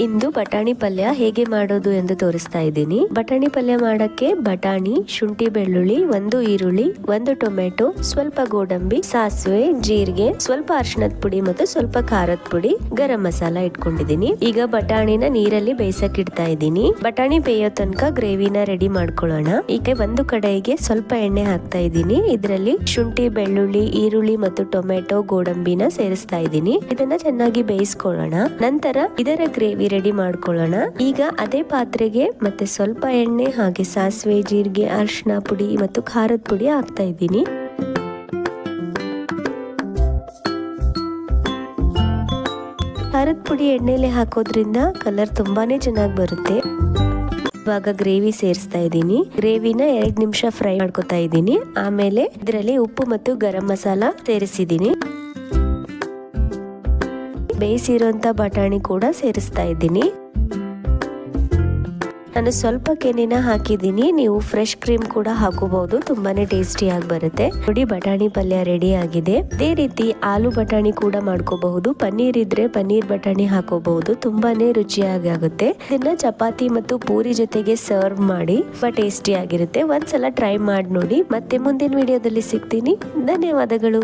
ಇಂದು ಬಟಾಣಿ ಪಲ್ಯ ಹೇಗೆ ಮಾಡೋದು ಎಂದು ತೋರಿಸ್ತಾ ಇದ್ದೀನಿ. ಬಟಾಣಿ ಪಲ್ಯ ಮಾಡಕ್ಕೆ ಬಟಾಣಿ, ಶುಂಠಿ ಬೆಳ್ಳುಳ್ಳಿ, ಒಂದು ಈರುಳ್ಳಿ, ಒಂದು ಟೊಮೆಟೊ, ಸ್ವಲ್ಪ ಗೋಡಂಬಿ, ಸಾಸಿವೆ, ಜೀರಿಗೆ, ಸ್ವಲ್ಪ ಅರಿಶಿಣದ ಪುಡಿ ಮತ್ತು ಸ್ವಲ್ಪ ಖಾರದ ಪುಡಿ, ಗರಂ ಮಸಾಲ ಇಟ್ಕೊಂಡಿದ್ದೀನಿ. ಈಗ ಬಟಾಣಿನ ನೀರಲ್ಲಿ ಬೇಯಿಸಕ್ ಇಡ್ತಾ ಇದ್ದೀನಿ. ಬಟಾಣಿ ಬೇಯೋ ತನಕ ಗ್ರೇವಿನ ರೆಡಿ ಮಾಡ್ಕೊಳ್ಳೋಣ. ಈಗ ಒಂದು ಕಡೆಗೆ ಸ್ವಲ್ಪ ಎಣ್ಣೆ ಹಾಕ್ತಾ ಇದ್ದೀನಿ. ಇದರಲ್ಲಿ ಶುಂಠಿ, ಬೆಳ್ಳುಳ್ಳಿ, ಈರುಳ್ಳಿ ಮತ್ತು ಟೊಮೆಟೊ, ಗೋಡಂಬಿನ ಸೇರಿಸ್ತಾ ಇದ್ದೀನಿ. ಇದನ್ನ ಚೆನ್ನಾಗಿ ಬೇಯಿಸ್ಕೊಳ್ಳೋಣ. ನಂತರ ಇದರ ಗ್ರೇವಿ ರೆಡಿ ಮಾಡ್ಕೊಳ್ಳೋಣ. ಈಗ ಅದೇ ಪಾತ್ರೆಗೆ ಮತ್ತೆ ಸ್ವಲ್ಪ ಎಣ್ಣೆ, ಹಾಗೆ ಸಾಸಿವೆ, ಜೀರಿಗೆ, ಅರಿಶಿನ ಪುಡಿ ಮತ್ತು ಖಾರದ ಪುಡಿ ಹಾಕ್ತಾ ಇದ್ದೀನಿ. ಖಾರದ ಪುಡಿ ಎಣ್ಣೆಲೆ ಹಾಕೋದ್ರಿಂದ ಕಲರ್ ತುಂಬಾನೇ ಚೆನ್ನಾಗಿ ಬರುತ್ತೆ. ಇವಾಗ ಗ್ರೇವಿ ಸೇರಿಸ್ತಾ ಇದ್ದೀನಿ. ಗ್ರೇವಿನ 2 ನಿಮಿಷ ಫ್ರೈ ಮಾಡ್ಕೊತಾ ಇದ್ದೀನಿ. ಆಮೇಲೆ ಇದರಲ್ಲಿ ಉಪ್ಪು ಮತ್ತು ಗರಂ ಮಸಾಲ ಸೇರಿಸಿದ್ದೀನಿ. ಬೇಯಿಸಿರುವಂತ ಬಟಾಣಿ ಕೂಡ ಸೇರಿಸ್ತಾ ಇದ್ದೀನಿ. ನಾನು ಸ್ವಲ್ಪ ಕೆನೆನ ಹಾಕಿದ್ದೀನಿ. ನೀವು ಫ್ರೆಶ್ ಕ್ರೀಮ್ ಕೂಡ ಹಾಕೋಬಹುದು, ತುಂಬಾನೇ ಟೇಸ್ಟಿ ಆಗಿ ಬರುತ್ತೆ. ನೋಡಿ, ಬಟಾಣಿ ಪಲ್ಯ ರೆಡಿ ಆಗಿದೆ. ಇದೇ ರೀತಿ ಆಲೂ ಬಟಾಣಿ ಕೂಡ ಮಾಡ್ಕೋಬಹುದು. ಪನ್ನೀರ್ ಇದ್ರೆ ಪನ್ನೀರ್ ಬಟಾಣಿ ಹಾಕೋಬಹುದು, ತುಂಬಾನೇ ರುಚಿಯಾಗಿ ಆಗುತ್ತೆ. ಇದನ್ನ ಚಪಾತಿ ಮತ್ತು ಪೂರಿ ಜೊತೆಗೆ ಸರ್ವ್ ಮಾಡಿ, ತುಂಬಾ ಟೇಸ್ಟಿ ಆಗಿರುತ್ತೆ. ಒಂದ್ಸಲ ಟ್ರೈ ಮಾಡಿ ನೋಡಿ. ಮತ್ತೆ ಮುಂದಿನ ವಿಡಿಯೋದಲ್ಲಿ ಸಿಗ್ತೀನಿ. ಧನ್ಯವಾದಗಳು.